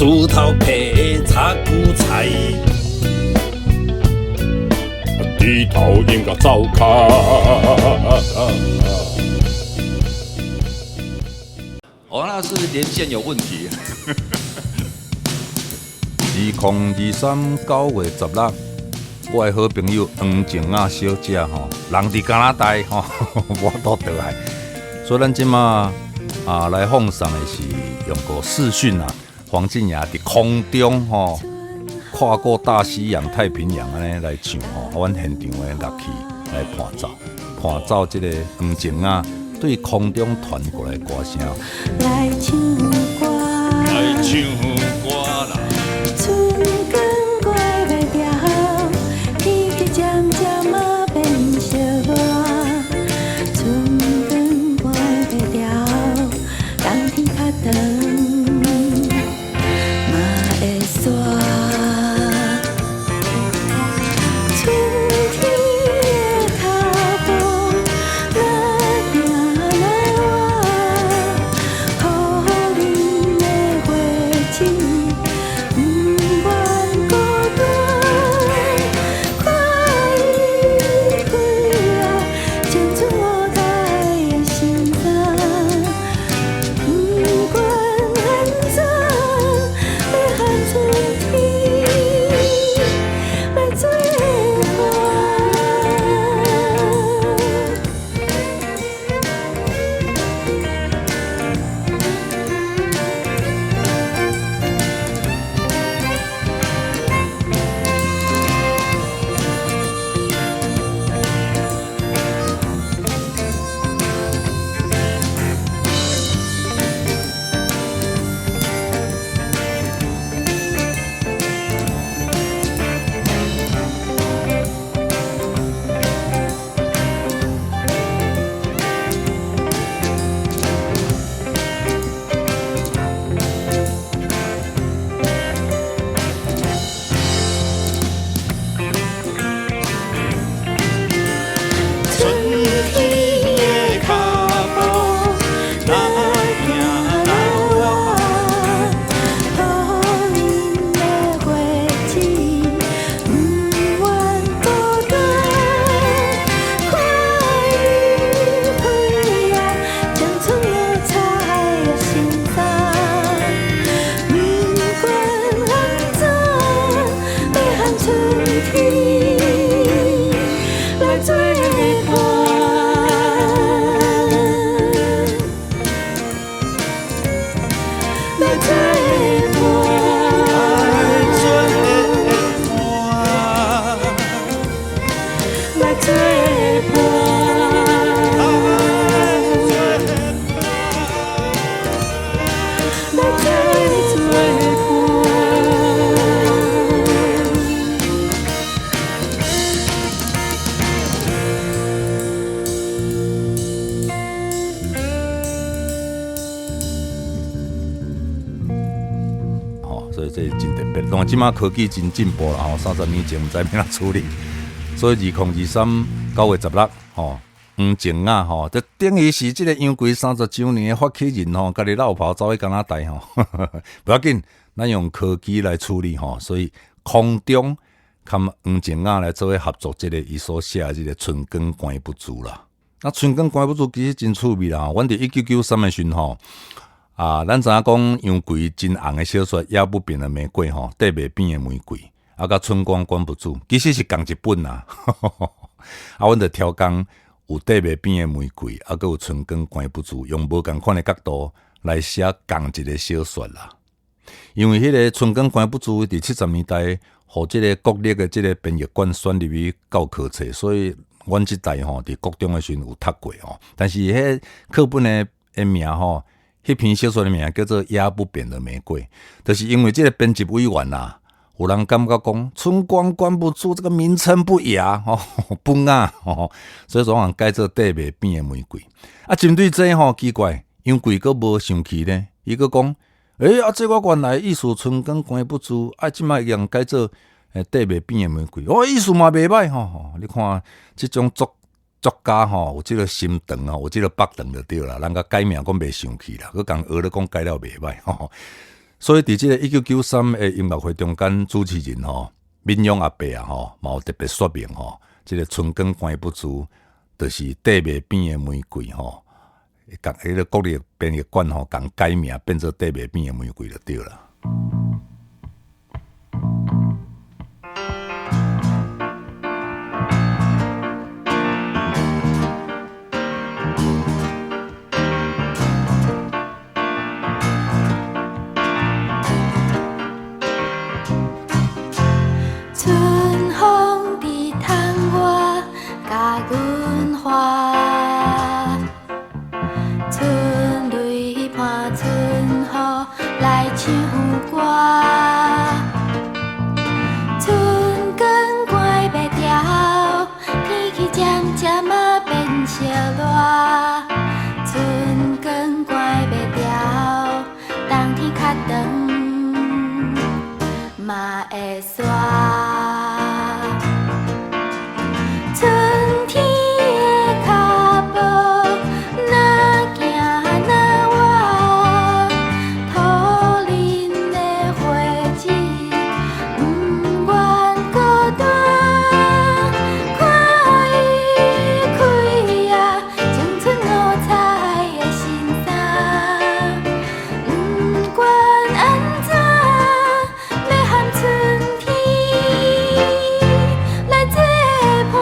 厝头劈的炒韭菜，低头应该走开。哦，那是连线有问题。2023 9月16日，我的好朋友黄静雅小姐吼，人伫加拿大吼，我都倒来。所以咱即马来放送的是用过视讯啊，黄静雅伫空中吼，跨过大西洋、太平洋安尼来唱吼，阮现场的乐器来伴奏即个黄静雅对空中传过来歌声。来唱歌，来唱歌啦！春光过要调，天气渐渐啊变小热，春光过要调，冬天较长，嘛会煞。春天的脚步，哪行哪活，好恁的花枝，不愿孤单。快意开啊，青春无在的心脏，不管安怎，要喊出天来做伴。春天的脚步，哪行哪活，好恁的花枝，不愿孤单。快意开啊，将春落采的心脏，不管安怎，要喊春天来做伴。来做伴，来做伴，来做所以这真特别。但即马科技真进步啦，吼，30年前毋知要怎处理。所以2023 9月16，吼，黄静雅吼，这等于是即个洋鬼30周年的发起人吼，家己老婆走去加拿大吼，不要紧，咱用科技来处理吼，所以空中跟黄静雅来做伙合作，即个伊所写的即个春光关不住啦。那春光关不住其实真趣味啦，阮伫1993的时候吼。咱知影讲杨贵真红的小说《也不变的玫瑰》吼，缀袂变的玫瑰，甲春光关不住，其实是同一本啦。阮就挑工有缀袂变的玫瑰，阁有春光关不住，用无共款的角度来写同一个小说啦。因为迄个春光关不住伫70年代，互即个国立的即个编译馆选入去教科册，所以阮即代吼伫国中的时阵有读过吼，但是迄课本的名吼。迄篇小说的名叫做《也不变的玫瑰》，就是因为这个编辑委员啦，有人感觉讲春光关不住这个名称不雅吼，不雅吼，所以说人改做缀袂变的玫瑰。针对这吼奇怪，杨贵阁无生气呢，伊阁讲，这我原来意思春光关不住，即摆人改做缀袂变的玫瑰，意思嘛袂歹吼。你看这种作家吼有即个心肠有即个北肠就对啦，人甲改名讲袂生气啦，佮共学咧讲改了袂歹吼。所以伫即个1993的音乐会中间，主持人闽勇阿伯啊嘛有特别说明即个春光关不住，就是地麦边的玫瑰共迄个国立编译馆共改名变做地麦边的玫瑰就对了。春风伫窗外甲阮花，春雷伴春雨来唱歌，春光关袂牢，天气渐渐啊变烧热，春光关袂牢，冬天较长嘛会煞。春天的脚步，哪行哪活，土林的花枝，不愿孤单。看伊开啊，青春五彩的新衫，不管安怎，要和春天来作伴。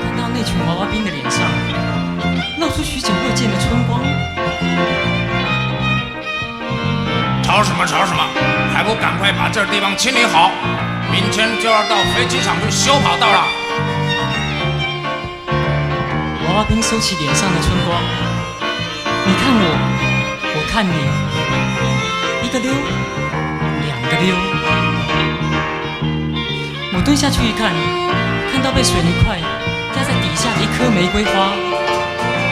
看到那群娃娃兵的脸上露出许久未见的春光。吵什么吵什么，还不赶快把这地方清理好，明天就要到飞机场去修跑道了。娃娃兵收起脸上的春光，你看我，我看你，一个溜，两个溜。我蹲下去一看，看到被水泥块压在底下的一颗玫瑰花，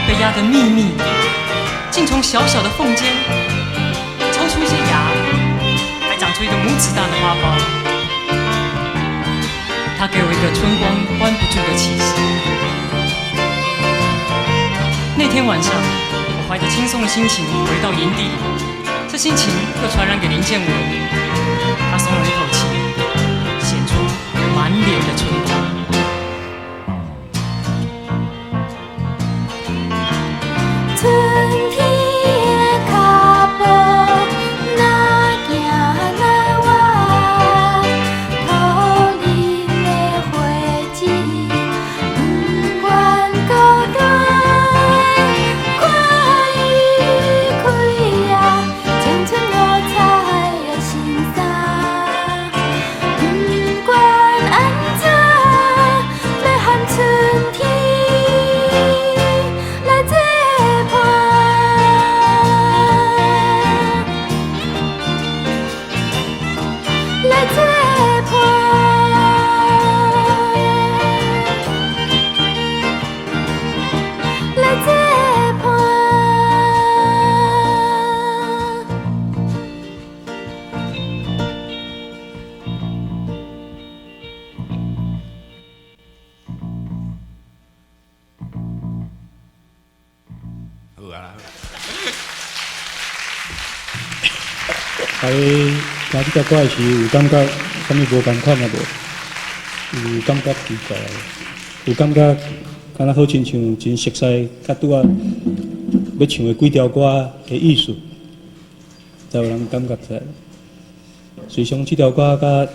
被压得密密，竟从小小的缝间抽出一些芽，还长出一个拇指大的花苞。它给我一个春光关不住的气势。那天晚上，我怀着轻松的心情回到营地里，这心情又传染给林建文，他松了一口气，显出满脸的春光。春天的脚步，哪行哪活，土林的花枝，不愿孤单。看伊开啊，青春五彩的新衫，不管安怎，要和春天来作伴。来作伴，来作伴。在听即条歌的时，有感觉啥物无共款啊无？有感觉奇怪，有感觉敢若好亲像真熟悉，甲拄啊要唱的几条歌的意思，才有人感觉出来。随上即条歌甲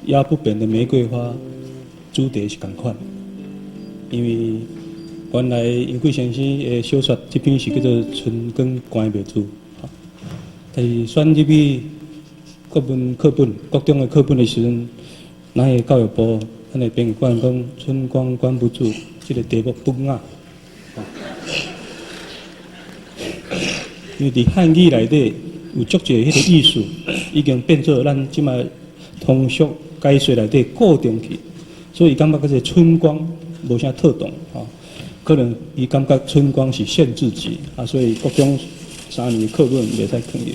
压不扁的玫瑰花主题是共款，因为原来杨贵先生的小说这篇是叫做《春光关袂住》。但是选入去各中的课本的时阵，咱的教育部、咱的编译馆讲“春光关不住”这个题目不雅，因为伫汉语内底有足侪迄个意思，已经变做咱即卖通俗解说内底固定去，所以感觉嗰个春光无啥特动可能伊感觉春光是限制级所以各种3年课本袂使放入。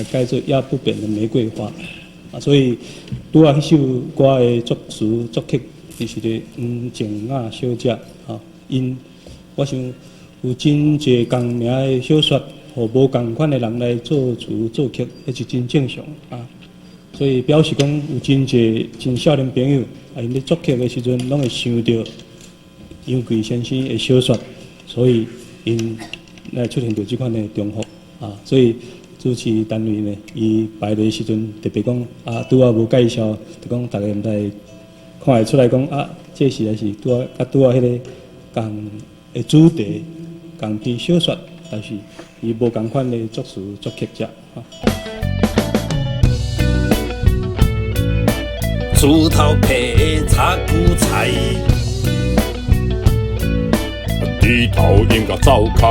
改做压不扁的玫瑰花啊，所以拄啊迄首歌的作词作曲就是咧黄静雅小姐啊，因我想有真济共名的小说，互无共款的人来作词作曲，迄是真正常啊。所以表示讲有真济真少年朋友啊，因咧作曲的时阵，拢会想到杨贵先生的小说，所以因来出现到即款的重复啊。所以主持单位呢，伊排的时阵特别讲啊，拄啊无介绍，就讲大家毋知看会出来讲啊，这是还是拄啊迄个共的主题，共篇小说，但是伊无共款的作词作曲者啊。猪头皮炒韭菜，低头应该走开。